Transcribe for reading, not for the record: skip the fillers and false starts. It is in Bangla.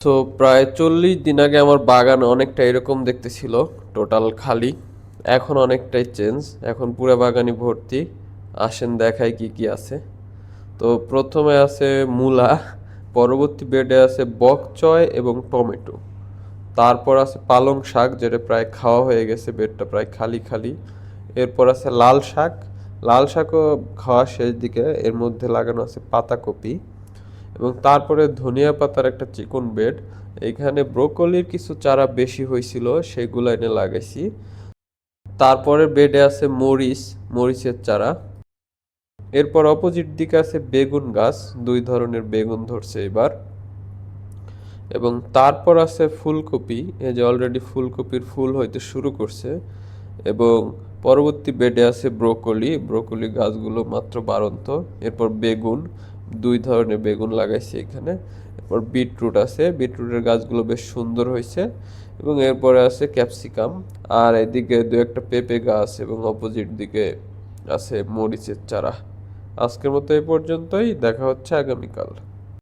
তো প্রায় 40 দিন আগে আমার বাগান অনেকটা এরকম দেখতে ছিল, টোটাল খালি। এখন অনেকটাই চেঞ্জ, এখন পুরো বাগানই ভর্তি। আসেন দেখাই কি কি আছে। তো প্রথমে আছে মূলা, পরবর্তী বেডে আছে বক চয় এবং টমেটো। তারপর আছে পালং শাক, যেটা প্রায় খাওয়া হয়ে গেছে, বেডটা প্রায় খালি খালি। এরপর আছে লাল শাক, লাল শাকও খাওয়া শেষ দিকে। এর মধ্যে লাগানো আছে পাতাকপি এবং তারপরে ধনিয়া পাতার একটা চিকন বেড। এখানে ব্রোকলির কিছু চারা বেশি হয়েছিল, সেগুলো এনে লাগাইছি। তারপরে বেডে আছে মরিচ, মরিচের চারা। এরপর অপোজিট দিকে আছে বেগুন গাছ, দুই ধরনের বেগুন ধরছে এবার। এবং তারপর আছে ফুলকপি, এই যে অলরেডি ফুলকপির ফুল হইতে শুরু করছে। এবং পরবর্তী বেডে আছে ব্রোকলি, ব্রোকলি গাছগুলো মাত্র বাড়ন্ত। এরপর বেগুন, দুই ধরনের বেগুন লাগাইছি এখানে। এরপর বিটরুট আছে, বিটরুটের গাছগুলো বেশ সুন্দর হয়েছে। এবং এরপরে আছে ক্যাপসিকাম। আর এদিকে দু একটা পেঁপে গাছ এবং অপোজিট দিকে আছে মরিচের চারা। আজকের মতো এই পর্যন্তই, দেখা হচ্ছে আগামীকাল।